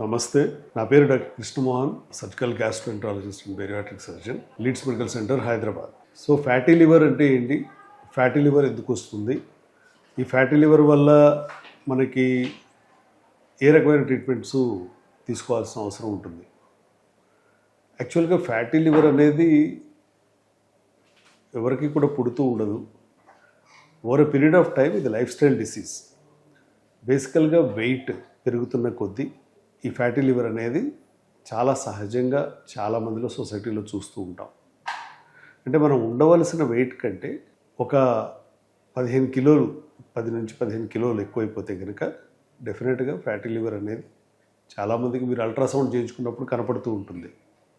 నమస్తే, నా పేరు doctor Krishnamohan, surgical gastroenterologist and bariatric surgeon, leads medical centre, Hyderabad. So fatty liver అంటే ఏంటి, ఫ్యాటీ లివర్ ఎందుకు వస్తుంది, ఈ ఫ్యాటీ లివర్ వల్ల మనకి ఏ రకమైన ట్రీట్మెంట్స్ తీసుకోవాల్సిన అవసరం ఉంటుంది? యాక్చువల్గా ఫ్యాటీ లివర్ అనేది ఎవరికి కూడా పుడుతూ ఉండదు. Over a period of time ఇది లైఫ్ స్టైల్ డిసీజ్. బేసికల్గా వెయిట్ పెరుగుతున్న కొద్దీ ఈ ఫ్యాటీ లివర్ అనేది చాలా సహజంగా చాలామందిలో సొసైటీలో చూస్తూ ఉంటాం. అంటే మనం ఉండవలసిన వెయిట్ కంటే ఒక 15 కిలోలు 10 నుంచి 15 కిలోలు ఎక్కువైపోతే కనుక డెఫినెట్గా ఫ్యాటీ లివర్ అనేది చాలామందికి మీరు అల్ట్రాసౌండ్ చేయించుకున్నప్పుడు కనపడుతూ ఉంటుంది.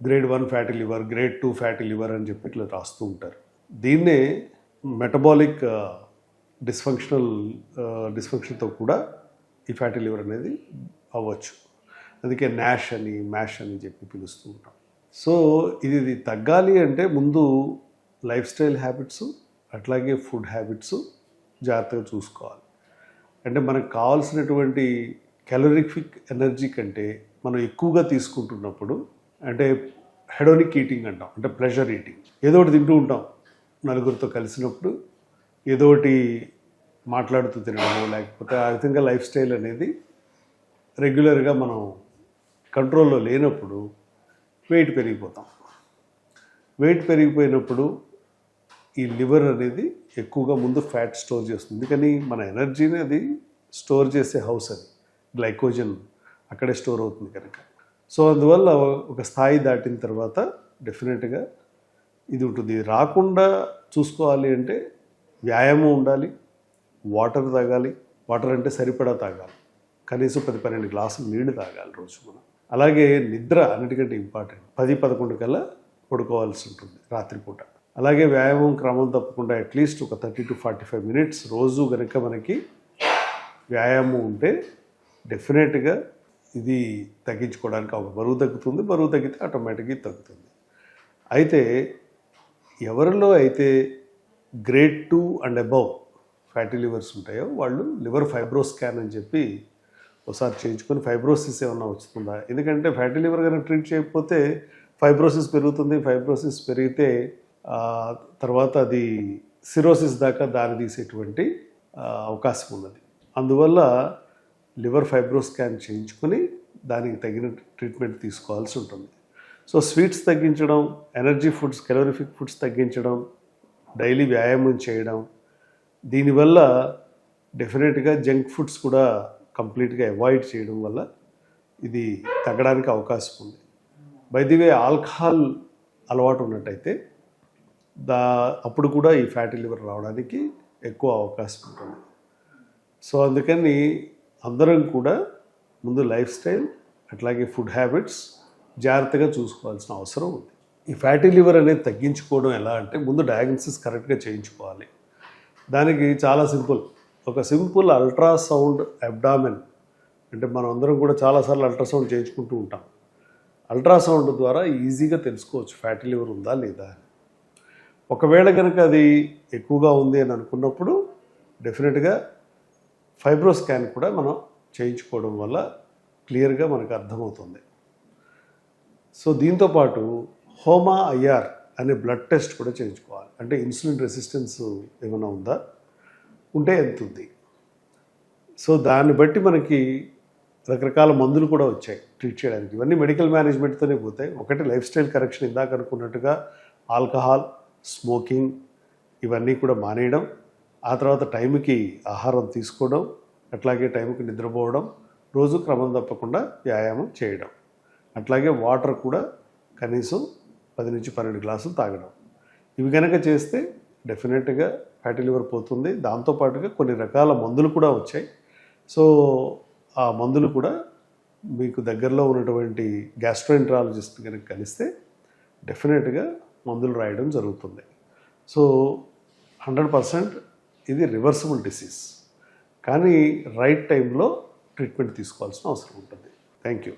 Grade 1 fatty liver, grade 2 fatty liver అని చెప్పి ఇట్లా రాస్తూ ఉంటారు. దీన్నే మెటబాలిక్ డిస్ఫంక్షన్తో కూడా ఈ ఫ్యాటీ లివర్ అనేది అవ్వచ్చు. అందుకే న్యాష్ అని, మ్యాష్ అని చెప్పి పిలుస్తూ ఉంటాం. సో ఇది తగ్గాలి అంటే ముందు లైఫ్ స్టైల్ హ్యాబిట్స్, అట్లాగే ఫుడ్ హ్యాబిట్స్ జాగ్రత్తగా చూసుకోవాలి. అంటే మనకు కావాల్సినటువంటి క్యాలరిఫిక్ ఎనర్జీ కంటే మనం ఎక్కువగా తీసుకుంటున్నప్పుడు, అంటే హెడోనిక్ ఈటింగ్ అంటాం, అంటే ప్లెజర్ ఈటింగ్, ఏదో ఒకటి తింటూ ఉంటాం. నలుగురితో కలిసినప్పుడు ఏదో ఒకటి మాట్లాడుతూ తినడము, లేకపోతే ఆ విధంగా లైఫ్ స్టైల్ అనేది రెగ్యులర్గా మనం కంట్రోల్లో లేనప్పుడు వెయిట్ పెరిగిపోతాం. వెయిట్ పెరిగిపోయినప్పుడు ఈ లివర్ అనేది ఎక్కువగా ముందు ఫ్యాట్ స్టోర్ చేస్తుంది. కానీ మన ఎనర్జీని అది స్టోర్ చేసే హౌస్, అది గ్లైకోజన్ అక్కడే స్టోర్ అవుతుంది కనుక. సో అందువల్ల ఒక స్థాయి దాటిన తర్వాత డెఫినెట్గా ఇది ఉంటుంది. ఇది రాకుండా చూసుకోవాలి అంటే వ్యాయామం ఉండాలి, వాటర్ తాగాలి. వాటర్ అంటే సరిపడా తాగాలి, కనీసం 10-12 గ్లాసులు నీళ్లు తాగాలి రోజు మనం. అలాగే నిద్ర అన్నిటికంటే ఇంపార్టెంట్. 10-11 కల్లా పడుకోవాల్సి ఉంటుంది రాత్రిపూట. అలాగే వ్యాయామం క్రమం తప్పకుండా అట్లీస్ట్ ఒక 30 to 45 మినిట్స్ రోజు కనుక మనకి వ్యాయామం ఉంటే డెఫినెట్గా ఇది తగ్గించుకోవడానికి ఒక బరువు తగ్గుతుంది. బరువు తగ్గితే ఆటోమేటిక్గా తగ్గుతుంది. అయితే ఎవరిలో అయితే grade 2 and above fatty levers ఉంటాయో వాళ్ళు లివర్ ఫైబ్రో స్కాన్ అని చెప్పి ఒకసారి చేయించుకొని ఫైబ్రోసిస్ ఏమన్నా వస్తుందా, ఎందుకంటే ఫ్యాటీ లివర్ కనుక ట్రీట్ చేయకపోతే ఫైబ్రోసిస్ పెరుగుతుంది. ఫైబ్రోసిస్ పెరిగితే తర్వాత అది సిరోసిస్ దాకా దారితీసేటువంటి అవకాశం ఉన్నది. అందువల్ల లివర్ ఫైబ్రో స్కాన్ చేయించుకొని దానికి తగిన ట్రీట్మెంట్ తీసుకోవాల్సి ఉంటుంది. సో స్వీట్స్ తగ్గించడం, ఎనర్జీ ఫుడ్స్, క్యాలరిఫిక్ ఫుడ్స్ తగ్గించడం, డైలీ వ్యాయామం చేయడం, దీనివల్ల డెఫినెట్గా జంక్ ఫుడ్స్ కూడా కంప్లీట్గా అవాయిడ్ చేయడం వల్ల ఇది తగ్గడానికి అవకాశం ఉంది. బై ది వే ఆల్కహాల్ అలవాటు ఉన్నట్టయితే అప్పుడు కూడా ఈ ఫ్యాటీ లివర్ రావడానికి ఎక్కువ అవకాశం ఉంటుంది. సో అందుకని అందరం కూడా ముందు లైఫ్ స్టైల్ అట్లాగే ఫుడ్ హ్యాబిట్స్ జాగ్రత్తగా చూసుకోవాల్సిన అవసరం ఉంది. ఈ ఫ్యాటీ లివర్ అనేది తగ్గించుకోవడం ఎలా అంటే ముందు డయాగ్నోసిస్ కరెక్ట్గా చేయించుకోవాలి. దానికి చాలా సింపుల్. ఒక సింపుల్ అల్ట్రాసౌండ్ అబ్డామెన్, అంటే మనం అందరం కూడా చాలాసార్లు అల్ట్రాసౌండ్ చేయించుకుంటూ ఉంటాం. అల్ట్రాసౌండ్ ద్వారా ఈజీగా తెలుసుకోవచ్చు ఫ్యాటీ లివర్ ఉందా లేదా అని. ఒకవేళ కనుక అది ఎక్కువగా ఉంది అని అనుకున్నప్పుడు డెఫినెట్గా ఫైబ్రో స్కాన్ కూడా మనం చేయించుకోవడం వల్ల క్లియర్గా మనకు అర్థమవుతుంది. సో దీంతోపాటు హోమా ఐఆర్ అనే బ్లడ్ టెస్ట్ కూడా చేయించుకోవాలి. అంటే ఇన్సులిన్ రెసిస్టెన్స్ ఏమైనా ఉందా, ఉంటే ఎంత ఉంది. సో దాన్ని బట్టి మనకి రకరకాల మందులు కూడా వచ్చాయి ట్రీట్ చేయడానికి. ఇవన్నీ మెడికల్ మేనేజ్మెంట్తోనే పోతాయి. ఒకటి లైఫ్ స్టైల్ కరెక్షన్, ఇందాక అనుకున్నట్టుగా ఆల్కహాల్, స్మోకింగ్ ఇవన్నీ కూడా మానేయడం, ఆ తర్వాత టైంకి ఆహారం తీసుకోవడం, అట్లాగే టైంకి నిద్రపోవడం, రోజు క్రమం తప్పకుండా వ్యాయామం చేయడం, అట్లాగే వాటర్ కూడా కనీసం 10 నుంచి 12 గ్లాసులు తాగడం. ఇవి కనుక చేస్తే డెఫినెట్గా ఫ్యాటీ లివర్ పోతుంది. దాంతోపాటుగా కొన్ని రకాల మందులు కూడా వచ్చాయి. సో ఆ మందులు కూడా మీకు దగ్గరలో ఉన్నటువంటి గ్యాస్ట్రోఎంట్రాలజిస్ట్ కనుక కలిస్తే డెఫినెట్గా మందులు రాయడం జరుగుతుంది. సో 100% ఇది రివర్సిబుల్ డిసీజ్, కానీ రైట్ టైంలో ట్రీట్మెంట్ తీసుకోవాల్సిన అవసరం ఉంటుంది. Thank you.